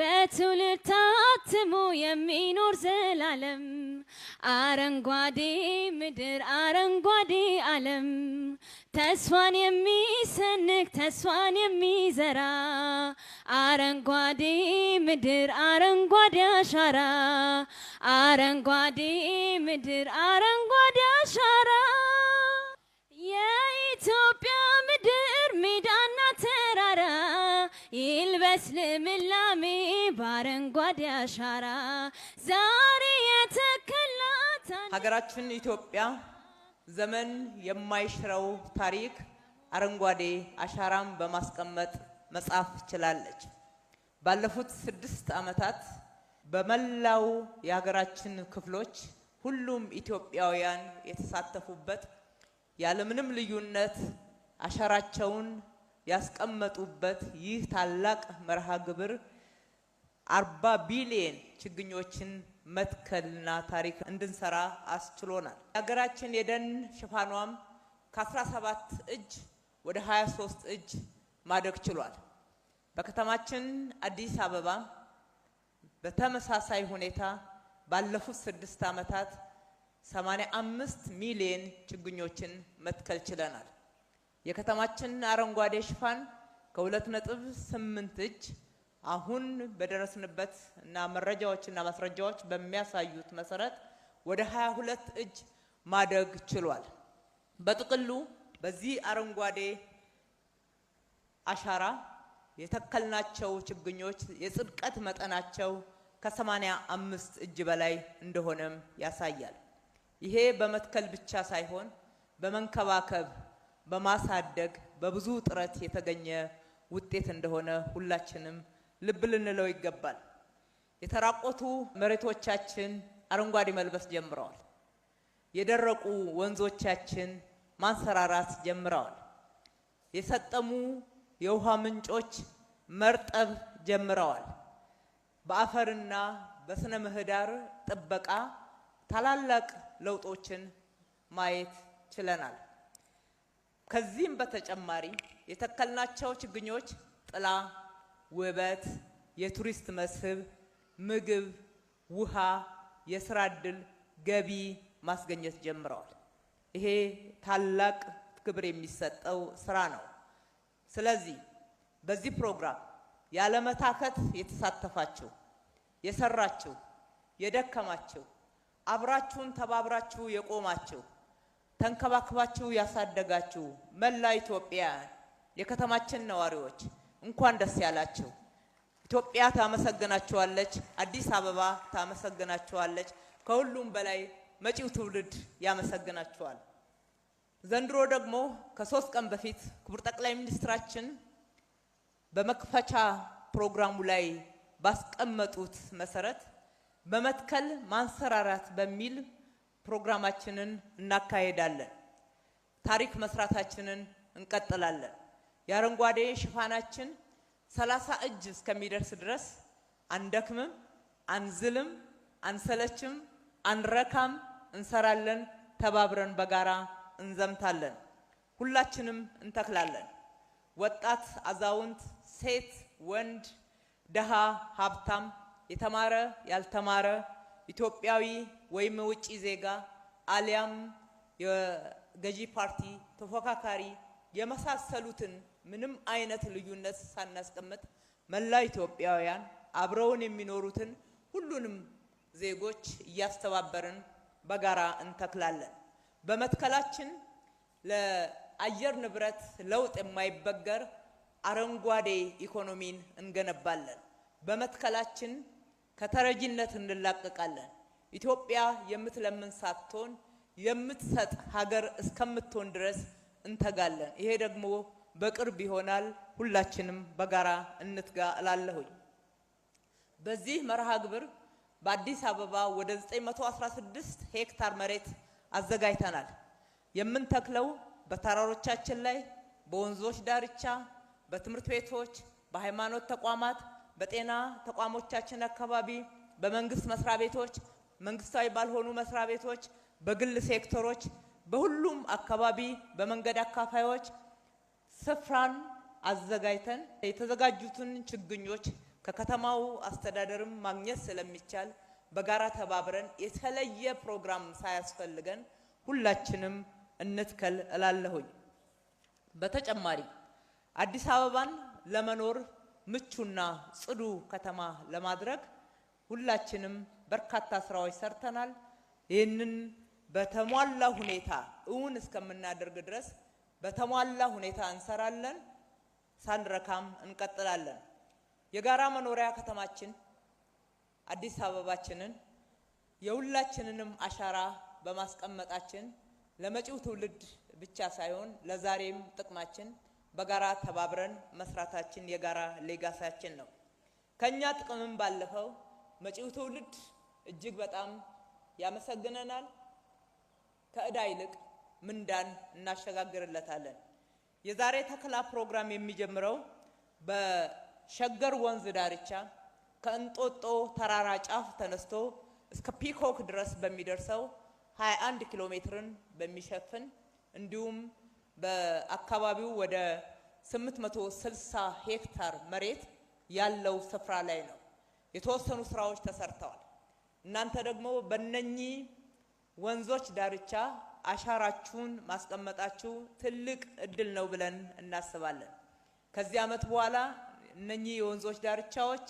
በትውልድ ታትሞ የሚኖር ዘላለም አረንጓዴ ምድር አረንጓዴ ዓለም ተስፋን የሚሰንቅ ተስፋን የሚዘራ አረንጓዴ ምድር አረንጓዴ አሻራ አረንጓዴ ምድር አረንጓዴ አሻራ የኢትዮጵያ ምድር ሜዳና ተራራ ይልበስ ልምላሜ በአረንጓዴ አሻራ ዛሬ የተከላት ሀገራችን ኢትዮጵያ ዘመን የማይሽረው ታሪክ አረንጓዴ አሻራም በማስቀመጥ መጻፍ ችላለች። ባለፉት 6 ዓመታት በመላው የሀገራችን ክፍሎች ሁሉም ኢትዮጵያውያን የተሳተፉበት ያለምንም ልዩነት አሻራቸውን ያስቀመጡበት ይህ ታላቅ መርሃ ግብር 40 ቢሊዮን ችግኞችን መትከልና ታሪክ እንድንሰራ አስችሎናል። ሀገራችን የደን ሽፋኗም ከ17 እጅ ወደ 23 እጅ ማደግ ችሏል። በከተማችን አዲስ አበባ በተመሳሳይ ሁኔታ ባለፉት 6 ዓመታት 85 ሚሊዮን ችግኞችን መትከል ችለናል። የከተማችን አረንጓዴ ሽፋን ከ2.8 እጅ አሁን በደረስንበት እና መረጃዎችና ማስረጃዎች በሚያሳዩት መሰረት ወደ 22 እጅ ማደግ ችሏል። በጥቅሉ በዚህ አረንጓዴ አሻራ የተከልናቸው ችግኞች የጽድቀት መጠናቸው ከ85 እጅ በላይ እንደሆነም ያሳያል። ይሄ በመትከል ብቻ ሳይሆን በመንከባከብ በማሳደግ በብዙ ጥረት የተገኘ ውጤት እንደሆነ ሁላችንም ልብ ልንለው ይገባል። የተራቆቱ መሬቶቻችን አረንጓዴ መልበስ ጀምረዋል። የደረቁ ወንዞቻችን ማንሰራራት ጀምረዋል። የሰጠሙ የውሃ ምንጮች መርጠብ ጀምረዋል። በአፈርና በስነ ምህዳር ጥበቃ ታላላቅ ለውጦችን ማየት ችለናል። ከዚህም በተጨማሪ የተከልናቸው ችግኞች ጥላ፣ ውበት፣ የቱሪስት መስህብ፣ ምግብ፣ ውሃ፣ የስራ ዕድል፣ ገቢ ማስገኘት ጀምረዋል። ይሄ ታላቅ ክብር የሚሰጠው ስራ ነው። ስለዚህ በዚህ ፕሮግራም ያለመታከት የተሳተፋችሁ፣ የሰራችሁ፣ የደከማችሁ፣ አብራችሁን ተባብራችሁ የቆማችሁ፣ ተንከባክባችሁ ያሳደጋችሁ መላ ኢትዮጵያውያን የከተማችን ነዋሪዎች እንኳን ደስ ያላችሁ። ኢትዮጵያ ታመሰግናችኋለች። አዲስ አበባ ታመሰግናችኋለች። ከሁሉም በላይ መጪው ትውልድ ያመሰግናችኋል። ዘንድሮ ደግሞ ከ3 ቀን በፊት ክቡር ጠቅላይ ሚኒስትራችን በመክፈቻ ፕሮግራሙ ላይ ባስቀመጡት መሰረት በመትከል ማንሰራራት በሚል ፕሮግራማችንን እናካሄዳለን። ታሪክ መስራታችንን እንቀጥላለን። የአረንጓዴ ሽፋናችን 30 እጅ እስከሚደርስ ድረስ አንደክምም፣ አንዝልም፣ አንሰለችም፣ አንረካም፣ እንሰራለን። ተባብረን በጋራ እንዘምታለን። ሁላችንም እንተክላለን። ወጣት፣ አዛውንት፣ ሴት፣ ወንድ፣ ደሃ፣ ሀብታም፣ የተማረ፣ ያልተማረ፣ ኢትዮጵያዊ ወይም ውጪ ዜጋ አሊያም የገዢ ፓርቲ ተፎካካሪ የመሳሰሉትን ምንም አይነት ልዩነት ሳናስቀምጥ መላ ኢትዮጵያውያን አብረውን የሚኖሩትን ሁሉንም ዜጎች እያስተባበርን በጋራ እንተክላለን። በመትከላችን ለአየር ንብረት ለውጥ የማይበገር አረንጓዴ ኢኮኖሚን እንገነባለን። በመትከላችን ከተረጂነት እንላቀቃለን። ኢትዮጵያ የምትለምን ሳትሆን የምትሰጥ ሀገር እስከምትሆን ድረስ እንተጋለን። ይሄ ደግሞ በቅርብ ይሆናል። ሁላችንም በጋራ እንትጋ እላለሁኝ። በዚህ መርሃ ግብር በአዲስ አበባ ወደ 916 ሄክታር መሬት አዘጋጅተናል። የምንተክለው በተራሮቻችን ላይ፣ በወንዞች ዳርቻ፣ በትምህርት ቤቶች፣ በሃይማኖት ተቋማት፣ በጤና ተቋሞቻችን አካባቢ፣ በመንግስት መስሪያ ቤቶች፣ መንግስታዊ ባልሆኑ መስሪያ ቤቶች፣ በግል ሴክተሮች፣ በሁሉም አካባቢ በመንገድ አካፋዮች ስፍራን አዘጋጅተን የተዘጋጁትን ችግኞች ከከተማው አስተዳደርም ማግኘት ስለሚቻል በጋራ ተባብረን የተለየ ፕሮግራም ሳያስፈልገን ሁላችንም እንትከል እላለሁኝ። በተጨማሪ አዲስ አበባን ለመኖር ምቹና ጽዱ ከተማ ለማድረግ ሁላችንም በርካታ ስራዎች ሰርተናል። ይህንን በተሟላ ሁኔታ እውን እስከምናደርግ ድረስ በተሟላ ሁኔታ እንሰራለን፣ ሳንረካም እንቀጥላለን። የጋራ መኖሪያ ከተማችን አዲስ አበባችንን የሁላችንንም አሻራ በማስቀመጣችን ለመጪው ትውልድ ብቻ ሳይሆን ለዛሬም ጥቅማችን በጋራ ተባብረን መስራታችን የጋራ ሌጋሲያችን ነው። ከኛ ጥቅምም ባለፈው መጪው ትውልድ እጅግ በጣም ያመሰግነናል። ከዕዳ ይልቅ ምንዳን እናሸጋግርለታለን። የዛሬ ተከላ ፕሮግራም የሚጀምረው በሸገር ወንዝ ዳርቻ ከእንጦጦ ተራራ ጫፍ ተነስቶ እስከ ፒኮክ ድረስ በሚደርሰው 21 ኪሎ ሜትርን በሚሸፍን እንዲሁም በአካባቢው ወደ 860 ሄክታር መሬት ያለው ስፍራ ላይ ነው። የተወሰኑ ስራዎች ተሰርተዋል። እናንተ ደግሞ በእነኚህ ወንዞች ዳርቻ አሻራችሁን ማስቀመጣችሁ ትልቅ እድል ነው ብለን እናስባለን። ከዚህ ዓመት በኋላ እነኚህ የወንዞች ዳርቻዎች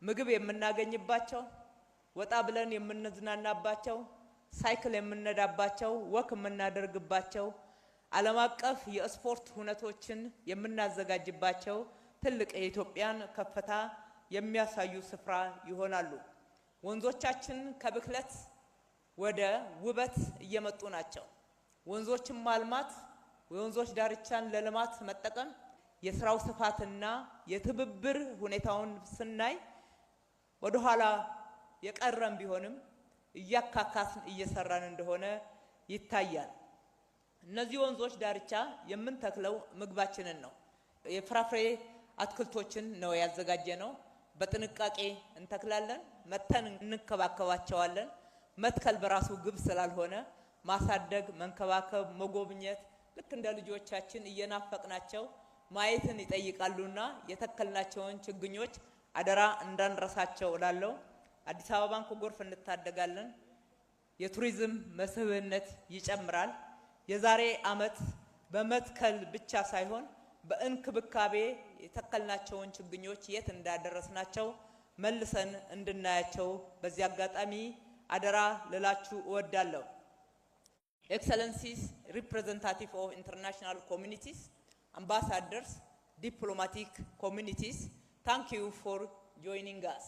ምግብ የምናገኝባቸው፣ ወጣ ብለን የምንዝናናባቸው፣ ሳይክል የምንነዳባቸው፣ ወክ የምናደርግባቸው፣ ዓለም አቀፍ የስፖርት ሁነቶችን የምናዘጋጅባቸው ትልቅ የኢትዮጵያን ከፍታ የሚያሳዩ ስፍራ ይሆናሉ። ወንዞቻችን ከብክለት ወደ ውበት እየመጡ ናቸው። ወንዞችን ማልማት፣ የወንዞች ዳርቻን ለልማት መጠቀም የስራው ስፋትና የትብብር ሁኔታውን ስናይ ወደ ኋላ የቀረም ቢሆንም እያካካስን እየሰራን እንደሆነ ይታያል። እነዚህ ወንዞች ዳርቻ የምንተክለው ምግባችንን ነው። የፍራፍሬ አትክልቶችን ነው ያዘጋጀነው። በጥንቃቄ እንተክላለን፣ መተን እንከባከባቸዋለን። መትከል በራሱ ግብ ስላልሆነ ማሳደግ፣ መንከባከብ፣ መጎብኘት ልክ እንደ ልጆቻችን እየናፈቅናቸው ማየትን ይጠይቃሉና የተከልናቸውን ችግኞች አደራ እንዳንረሳቸው እላለሁ። አዲስ አበባን ከጎርፍ እንታደጋለን። የቱሪዝም መስህብነት ይጨምራል። የዛሬ ዓመት በመትከል ብቻ ሳይሆን በእንክብካቤ የተከልናቸውን ችግኞች የት እንዳደረስናቸው መልሰን እንድናያቸው በዚህ አጋጣሚ አደራ ልላችሁ እወዳለሁ። ኤክሰለንሲስ ሪፕሬዘንታቲቭ ኦፍ ኢንተርናሽናል ኮሚኒቲስ፣ አምባሳደርስ፣ ዲፕሎማቲክ ኮሚኒቲስ, thank you for joining us.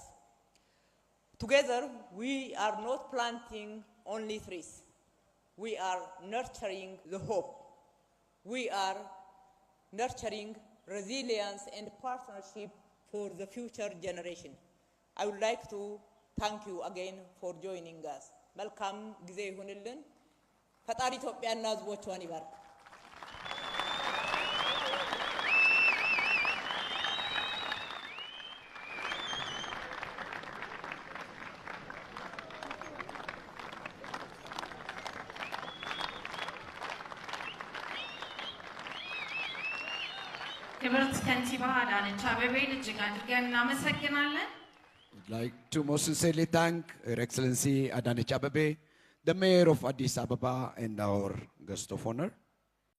Together we are not planting only trees. We are nurturing the hope. We are nurturing resilience and partnership for the future generation. I would like to thank you again for joining us. መልካም ጊዜ ይሁንልን። ፈጣሪ ኢትዮጵያና ሕዝቦቿን ይባርክ። ክብርት ከንቲባ አዳነች አቤቤን እጅግ አድርገን እናመሰግናለን። I'd like to most sincerely thank Her Excellency Adanech Abebe, the Mayor of Addis Ababa and our guest of honor.